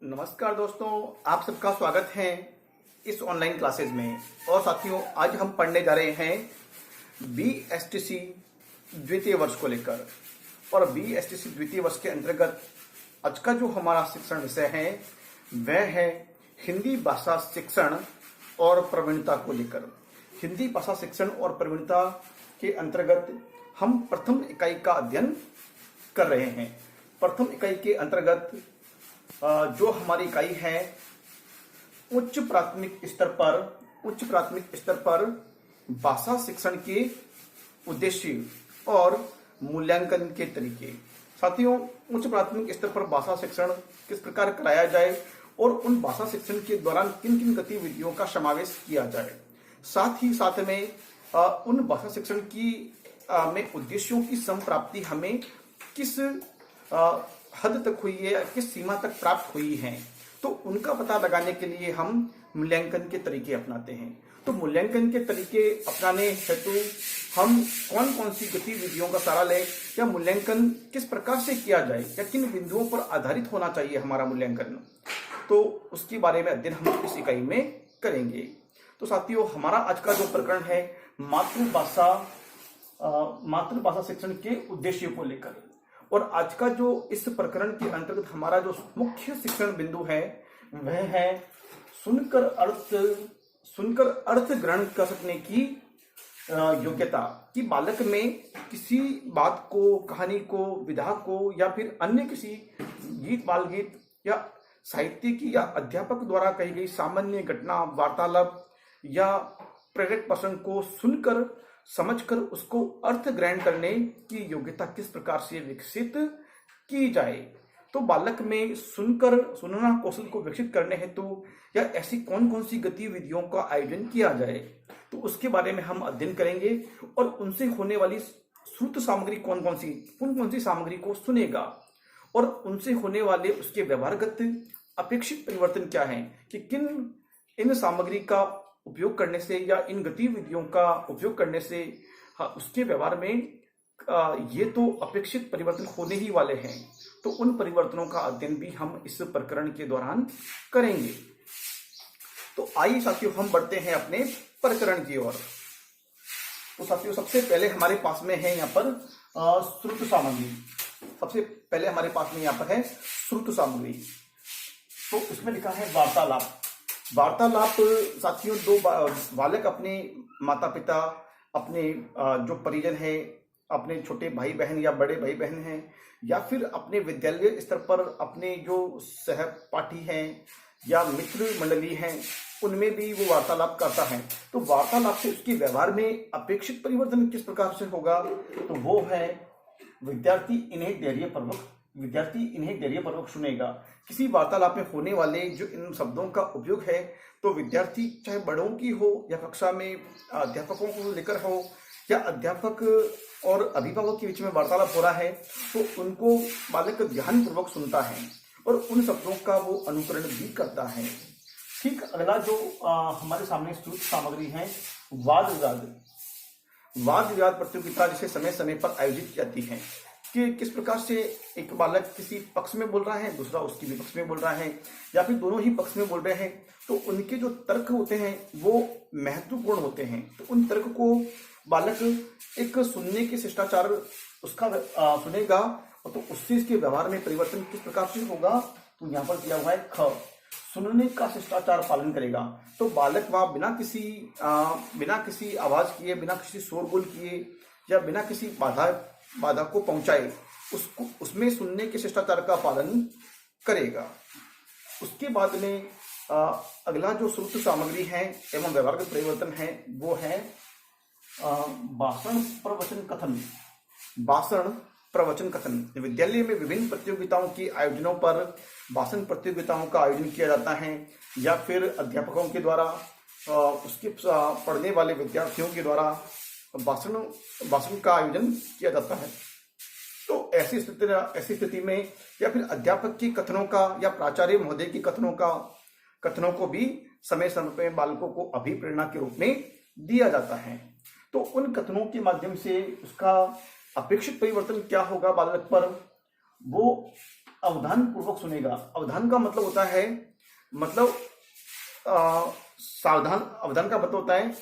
नमस्कार दोस्तों, आप सबका स्वागत है इस ऑनलाइन क्लासेस में। और साथियों, आज हम पढ़ने जा रहे हैं BSTC द्वितीय वर्ष को लेकर। और BSTC द्वितीय वर्ष के अंतर्गत आज का जो हमारा शिक्षण विषय है वह है हिंदी भाषा शिक्षण और प्रवीणता को लेकर। हिंदी भाषा शिक्षण और प्रवीणता के अंतर्गत हम प्रथम इकाई का अध्ययन कर रहे हैं। प्रथम इकाई के अंतर्गत जो हमारी इकाई है उच्च प्राथमिक स्तर पर भाषा शिक्षण के उद्देश्य और मूल्यांकन के तरीके। साथियों, उच्च प्राथमिक स्तर पर भाषा शिक्षण किस प्रकार कराया जाए और उन भाषा शिक्षण के दौरान किन किन गतिविधियों का समावेश किया जाए, साथ ही साथ में उन भाषा शिक्षण की में उद्देश्यों की संप्राप्ति हमें किस हद तक हुई है, किस सीमा तक प्राप्त हुई है, तो उनका पता लगाने के लिए हम मूल्यांकन के तरीके अपनाते हैं। तो मूल्यांकन के तरीके अपनाने हेतु हम कौन कौन सी गतिविधियों का सहारा लें, या मूल्यांकन किस प्रकार से किया जाए, या किन बिंदुओं पर आधारित होना चाहिए हमारा मूल्यांकन, तो उसके बारे में अध्ययन हम इस इकाई में करेंगे। तो साथियों, हमारा आज का जो प्रकरण है मातृभाषा शिक्षण के उद्देश्य को लेकर। और आज का जो इस प्रकरण के अंतर्गत हमारा जो मुख्य शिक्षण बिंदु है वह है सुनकर अर्थ ग्रहण कर सकने की योग्यता। कि बालक में किसी बात को, कहानी को, विधा को, या फिर अन्य किसी गीत, बाल गीत या साहित्य की या अध्यापक द्वारा कही गई सामान्य घटना, वार्तालाप या प्रेरक प्रसंग को सुनकर समझकर उसको अर्थ ग्रहण करने की योग्यता किस प्रकार से विकसित की जाए। तो बालक में सुनना कौशल को विकसित करने हेतु या ऐसी कौन कौन सी गतिविधियों का आयोजन किया जाए, तो उसके बारे में हम अध्ययन करेंगे। और उनसे होने वाली श्रुत सामग्री कौन कौन सी सामग्री को सुनेगा, और उनसे होने वाले उसके व्यवहारगत अपेक्षित परिवर्तन क्या है, कि किन इन सामग्री का उपयोग करने से या इन गतिविधियों का उपयोग करने से उसके व्यवहार में ये तो अपेक्षित परिवर्तन होने ही वाले हैं। तो उन परिवर्तनों का अध्ययन भी हम इस प्रकरण के दौरान करेंगे। तो आइए साथियों, हम बढ़ते हैं अपने प्रकरण की ओर। तो साथियों, सबसे पहले हमारे पास में है यहाँ पर श्रुत सामग्री। सबसे पहले हमारे पास में यहाँ पर है श्रुत सामग्री। तो इसमें लिखा है वार्तालाप। साथियों, दो बालक अपने माता पिता, अपने जो परिजन है, अपने छोटे भाई बहन या बड़े भाई बहन हैं, या फिर अपने विद्यालय स्तर पर अपने जो सहपाठी हैं या मित्र मंडली हैं, उनमें भी वो वार्तालाप करता है। तो वार्तालाप से उसके व्यवहार में अपेक्षित परिवर्तन किस प्रकार से होगा, तो वो है विद्यार्थी इन्हें धैर्यपूर्वक सुनेगा। किसी वार्तालाप में होने वाले जो इन शब्दों का उपयोग है, तो विद्यार्थी चाहे बड़ों की हो या कक्षा में अध्यापकों को लेकर हो, या अध्यापक और अभिभावक के बीच में वार्तालाप हो रहा है, तो उनको बालक ध्यानपूर्वक सुनता है और उन शब्दों का वो अनुकरण भी करता है। ठीक अगला जो हमारे सामने श्रुत सामग्री है, वाद विवाद प्रतियोगिता जिसे समय समय पर आयोजित की जाती है। कि किस प्रकार से एक बालक किसी पक्ष में बोल रहा है, दूसरा उसके विपक्ष में बोल रहा है, या फिर दोनों ही पक्ष में बोल रहे हैं, तो उनके जो तर्क होते हैं वो महत्वपूर्ण होते हैं। तो उन तर्क को बालक एक सुनने के शिष्टाचार उसका सुनेगा, और तो उससे इसके व्यवहार में परिवर्तन किस प्रकार से होगा, तो यहाँ पर दिया हुआ है ख, सुनने का शिष्टाचार पालन करेगा। तो बालक वहां बिना किसी आवाज किए, बिना किसी शोरगुल किए, या बिना किसी बाधा को पहुंचाए उसमें सुनने के शिष्टाचार का पालन करेगा। उसके बाद में अगला जो श्रुत सामग्री है एवं व्यवहारगत परिवर्तन है वो है भाषण प्रवचन कथन। विद्यालय में विभिन्न प्रतियोगिताओं के आयोजनों पर भाषण प्रतियोगिताओं का आयोजन किया जाता है, या फिर अध्यापकों के द्वारा उसके पढ़ने वाले विद्यार्थियों के द्वारा भाषण का आयोजन किया जाता है। तो ऐसी स्थिति में या फिर अध्यापक के कथनों का या प्राचार्य महोदय के कथनों को भी समय समय पर बालकों को अभिप्रेरणा के रूप में दिया जाता है। तो उन कथनों के माध्यम से उसका अपेक्षित परिवर्तन क्या होगा बालक पर, वो अवधान पूर्वक सुनेगा। अवधान का मतलब होता है, मतलब सावधान, अवधान का मतलब होता है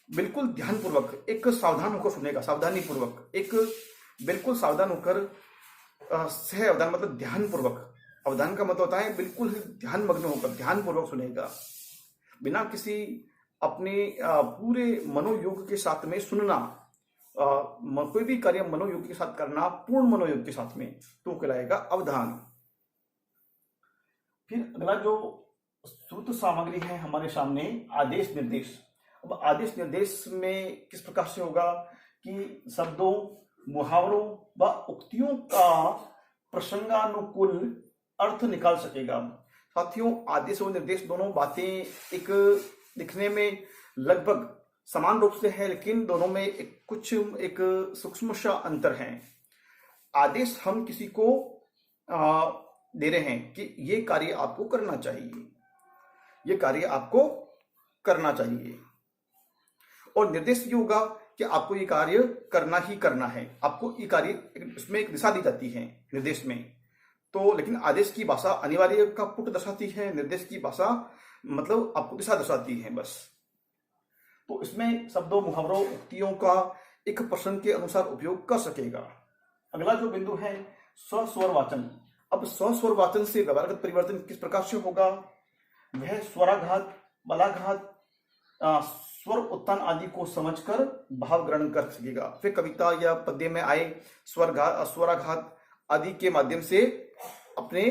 बिल्कुल ध्यान पूर्वक, एक सावधान होकर सुनेगा, सावधानी पूर्वक, एक बिल्कुल सावधान होकर, सह अवधान मतलब ध्यान पूर्वक। अवधान का मतलब होता है बिल्कुल ध्यान मग्न होकर ध्यान पूर्वक सुनेगा, बिना किसी अपने पूरे मनोयोग के साथ में सुनना। कोई भी कार्य मनोयोग के साथ करना, पूर्ण मनोयोग के साथ में, तो कहलाएगा अवधान। फिर अगला जो श्रुत सामग्री है हमारे सामने, आदेश निर्देश। अब आदेश निर्देश में किस प्रकार से होगा कि शब्दों, मुहावरों व उक्तियों का प्रसंगानुकूल अर्थ निकाल सकेगा। साथियों, आदेश और निर्देश दोनों बातें एक दिखने में लगभग समान रूप से है, लेकिन दोनों में एक सूक्ष्म सा अंतर है। आदेश हम किसी को दे रहे हैं कि ये कार्य आपको करना चाहिए, ये कार्य आपको करना चाहिए, और निर्देश ये होगा कि आपको ये कार्य करना ही करना है, आपको ये कार्य, इसमें एक दिशा दी जाती है निर्देश में। तो लेकिन आदेश की भाषा अनिवार्य का पुट दर्शाती है, निर्देश की भाषा मतलब आपको दिशा दर्शाती है बस। तो इसमें शब्दों, मुहावरों, उक्तियों का एक प्रसंग के अनुसार उपयोग कर सकेगा। अगला जो बिंदु है स्वस्वर वाचन। अब स्वस्वर वाचन से व्यवहारगत परिवर्तन किस प्रकार से होगा? वह स्वराघात, बलाघात, स्वर उत्तान आदि को समझकर भाव ग्रहण कर सकेगा। फिर कविता या पद्य में आए स्वराघात आदि के माध्यम से अपने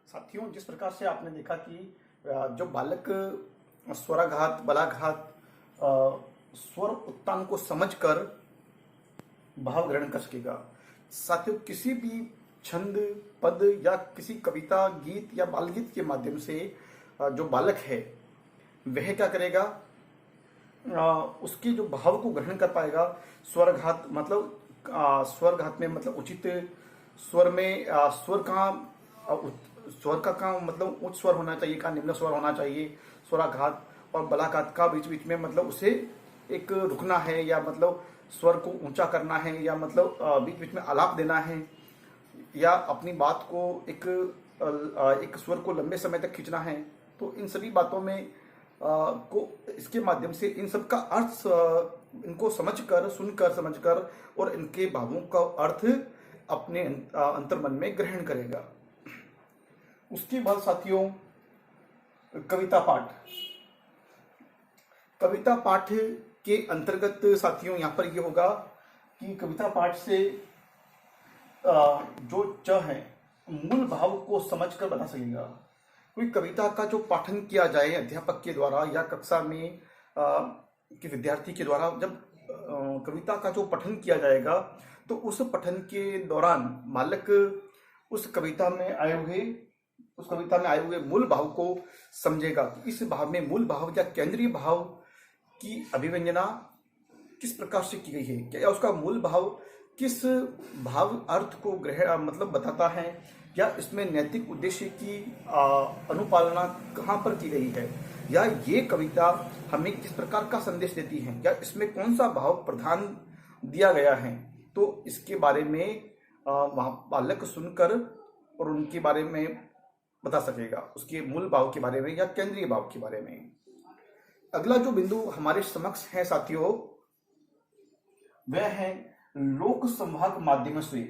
साथियों, जिस प्रकार से आपने देखा कि जो बालक स्वराघात, बलाघात, स्वर उत्तान को समझकर भाव ग्रहण कर सकेगा। साथियों, किसी भी छंद, पद या किसी कविता, गीत या बाल गीत के माध्यम से जो बालक है वह क्या करेगा, उसके जो भाव को ग्रहण कर पाएगा। स्वरघात मतलब स्वरघात में मतलब उचित स्वर में स्वर का मतलब उच्च स्वर होना चाहिए, का निम्न स्वर होना चाहिए। स्वराघात और बलाघात का बीच बीच में मतलब उसे एक रुकना है, या मतलब स्वर को ऊंचा करना है, या मतलब बीच बीच में आलाप देना है, या अपनी बात को एक स्वर को लंबे समय तक खींचना है। तो इन सभी बातों में को इसके माध्यम से इन सब का अर्थ इनको समझकर, सुनकर, समझकर और इनके भावों का अर्थ अपने अंतर्मन में ग्रहण करेगा। उसके बाद साथियों कविता पाठ। कविता पाठ के अंतर्गत साथियों यहाँ पर ये होगा कि कविता पाठ से जो च है मूल भाव को समझकर बता सकेगा। कोई कविता का जो पाठन किया जाए अध्यापक के द्वारा या कक्षा में के विद्यार्थी के द्वारा, जब कविता का जो पठन किया जाएगा तो उस पठन के दौरान बालक उस कविता में आए हुए मूल भाव को समझेगा कि इस भाव में मूल भाव या केंद्रीय भाव की अभिव्यंजना किस प्रकार से की गई है, क्या उसका मूल भाव किस भाव अर्थ को ग्रहण मतलब बताता है, या इसमें नैतिक उद्देश्य की अनुपालना कहाँ पर की गई है, या ये कविता हमें किस प्रकार का संदेश देती है, या इसमें कौन सा भाव प्रधान दिया गया है। तो इसके बारे में बालक सुनकर और उनके बारे में बता सकेगा, उसके मूल भाव के बारे में या केंद्रीय भाव के बारे में। अगला जो बिंदु हमारे समक्ष है साथियों, वह है लोक संवाहक माध्यमों से।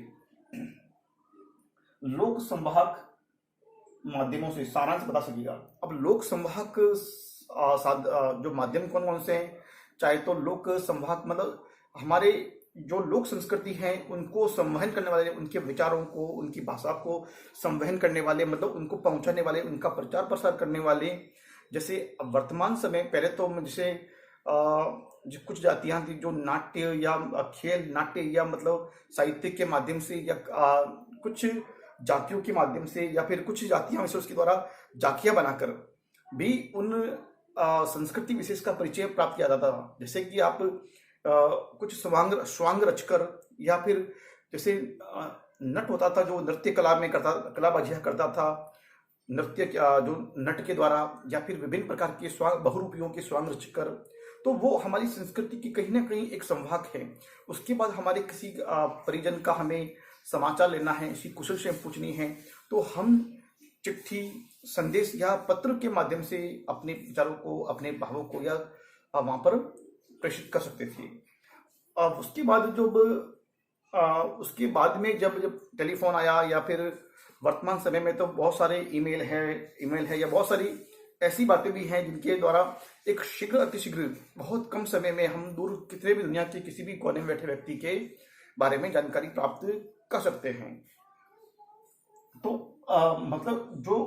लोक संवाहक माध्यमों से सारांश बता सकेगा। अब लोक संवाहक जो माध्यम कौन कौन से हैं, चाहे तो लोक संवाहक मतलब हमारे जो लोक संस्कृति है उनको संवहन करने वाले, उनके विचारों को, उनकी भाषा को संवहन करने वाले, मतलब उनको पहुंचाने वाले, उनका प्रचार प्रसार करने वाले। जैसे वर्तमान समय, पहले तो जैसे जो कुछ जातियां थी जो नाट्य या खेल, नाट्य या मतलब साहित्य के माध्यम से, या कुछ जातियों के माध्यम से, या फिर कुछ जातियां विशेष के द्वारा झांकियां बनाकर भी उन संस्कृति विशेष का परिचय प्राप्त किया जाता था। जैसे कि आप कुछ स्वांग रचकर, या फिर जैसे नट होता था जो नृत्य कला में कलाबाजियां करता था, नृत्य जो नट के द्वारा, या फिर विभिन्न प्रकार के बहुरूपियों के स्वांग रचकर तो वो हमारी संस्कृति की कहीं ना कहीं एक संवाहक है। उसके बाद हमारे किसी परिजन का हमें समाचार लेना है, इसकी कुशल क्षेम पूछनी है, तो हम चिट्ठी, संदेश या पत्र के माध्यम से अपने विचारों को, अपने भावों को या वहां पर प्रेषित कर सकते थे। उसके बाद उसके बाद में जब जब टेलीफोन आया या फिर वर्तमान समय में तो बहुत सारे ईमेल है या बहुत सारी ऐसी बातें भी हैं जिनके द्वारा एक शीघ्र अतिशीघ्र बहुत कम समय में हम दूर कितने भी दुनिया के किसी भी कोने में बैठे व्यक्ति के बारे में जानकारी प्राप्त कर सकते हैं। तो मतलब जो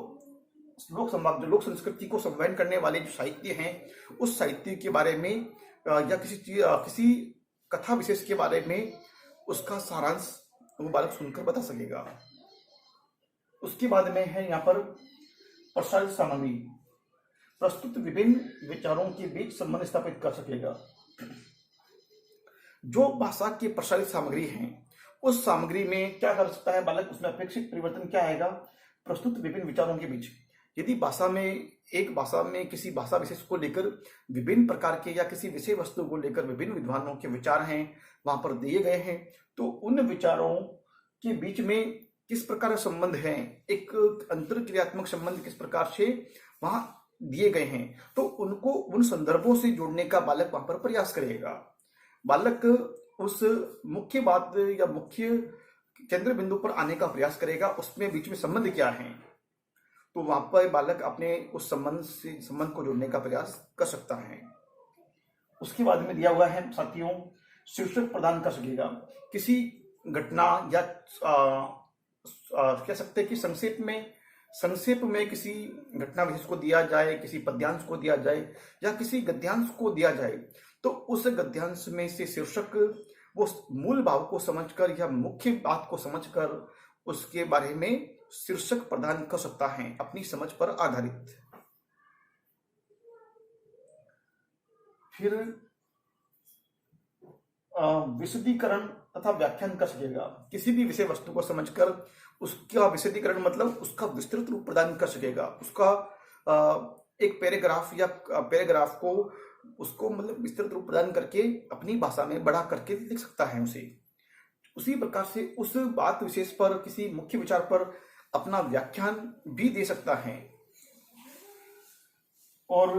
लोक संवाद, जो लोक संस्कृति को संवहन करने वाले जो साहित्य हैं, उस साहित्य के बारे में या किसी कथा विशेष के बारे में उसका सारांश वो बालक सुनकर बता सकेगा। उसके बाद में है यहाँ पर प्रसारित सामग्री, प्रस्तुत विभिन्न विचारों के बीच संबंध स्थापित कर सकेगा। जो भाषा की प्रसारित सामग्री है, उस सामग्री में क्या कर सकता है बालक, उसमें अपेक्षित परिवर्तन क्या आएगा, प्रस्तुत विभिन्न विचारों के बीच। यदि एक भाषा में किसी भाषा विशेष को लेकर विभिन्न प्रकार के या किसी विषय वस्तु को लेकर विभिन्न विद्वानों के विचार हैं वहां पर दिए गए हैं, तो उन विचारों के बीच में किस प्रकार संबंध है, एक अंतर क्रियात्मक संबंध किस प्रकार से वहां दिए गए हैं, तो उनको उन संदर्भों से जोड़ने का बालक वहां पर प्रयास करेगा। बालक उस मुख्य बात या मुख्य केंद्र बिंदु पर आने का प्रयास करेगा, उसमें बीच में संबंध क्या है, तो वहां पर बालक अपने उस संबंध को जोड़ने का प्रयास कर सकता है। उसके बाद में दिया हुआ है साथियों, शीर्षक प्रदान कर सकेगा। किसी घटना या कह सकते हैं कि संक्षेप में किसी घटना विशेष को दिया जाए, किसी पद्यांश को दिया जाए या किसी गद्यांश को दिया जाए, तो उस गद्यांश में से शीर्षक वो मूल भाव को समझकर या मुख्य बात को समझकर उसके बारे में शीर्षक प्रदान कर सकता है अपनी समझ पर आधारित। फिर विशदीकरण तथा व्याख्यान कर सकेगा। किसी भी विषय वस्तु को समझकर उसका विशदीकरण मतलब उसका विस्तृत रूप प्रदान कर सकेगा। उसका एक पैराग्राफ को उसको मतलब विस्तृत रूप प्रदान करके अपनी भाषा में बढ़ा करके लिख सकता है उसे। उसी प्रकार से उस बात विशेष पर, किसी मुख्य विचार पर अपना व्याख्यान भी दे सकता है। और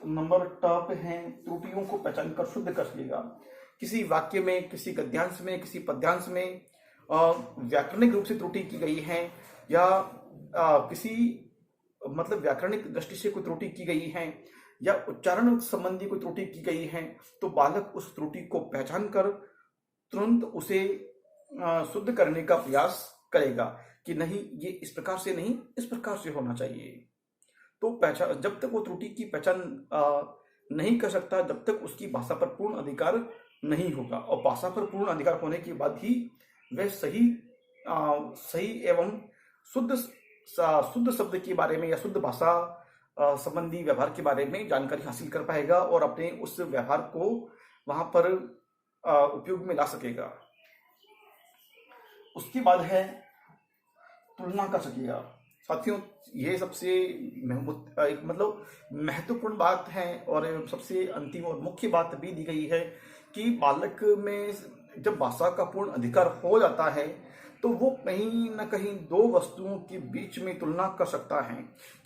नंबर टॉप है, त्रुटियों को पहचान कर शुद्ध कर सकेगा। किसी वाक्य में, किसी गद्यांश में, किसी पद्यांश में व्याकरणिक रूप से त्रुटि की गई है या किसी मतलब व्याकरणिक दृष्टि से कोई त्रुटि की गई है या उच्चारण संबंधी कोई त्रुटि की गई है, तो बालक उस त्रुटि को पहचान कर तुरंत उसे शुद्ध करने का प्रयास करेगा कि नहीं, ये इस प्रकार से नहीं, इस प्रकार से होना चाहिए। तो पहचान, जब तक वो त्रुटि की पहचान नहीं कर सकता, जब तक उसकी भाषा पर पूर्ण अधिकार नहीं होगा। और भाषा पर पूर्ण अधिकार होने के बाद ही वह सही एवं शुद्ध शब्द के बारे में या शुद्ध भाषा संबंधी व्यवहार के बारे में जानकारी हासिल कर पाएगा और अपने उस व्यवहार को वहां पर उपयोग में ला सकेगा। उसके बाद है तुलना कर सकेगा। साथियों, ये सबसे एक मतलब महत्वपूर्ण बात है और सबसे अंतिम और मुख्य बात भी दी गई है कि बालक में जब भाषा का पूर्ण अधिकार हो जाता है तो वो कहीं ना कहीं दो वस्तुओं के बीच में तुलना कर सकता है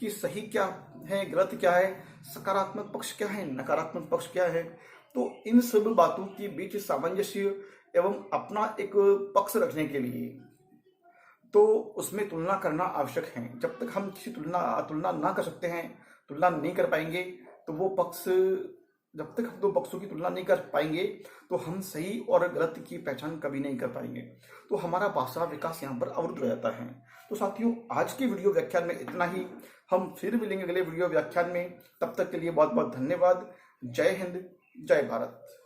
कि सही क्या है, गलत क्या है, सकारात्मक पक्ष क्या है, नकारात्मक पक्ष क्या है। तो इन सब बातों के बीच सामंजस्य एवं अपना एक पक्ष रखने के लिए तो उसमें तुलना करना आवश्यक है। जब तक हम किसी तुलना ना कर सकते हैं, तुलना नहीं कर पाएंगे, तो वो पक्ष, जब तक हम दो पक्षों की तुलना नहीं कर पाएंगे तो हम सही और गलत की पहचान कभी नहीं कर पाएंगे। तो हमारा भाषा विकास यहाँ पर अवरुद्ध हो जाता है। तो साथियों, आज के वीडियो व्याख्यान में इतना ही। हम फिर मिलेंगे अगले वीडियो व्याख्यान में। तब तक के लिए बहुत बहुत धन्यवाद। जय हिंद, जय भारत।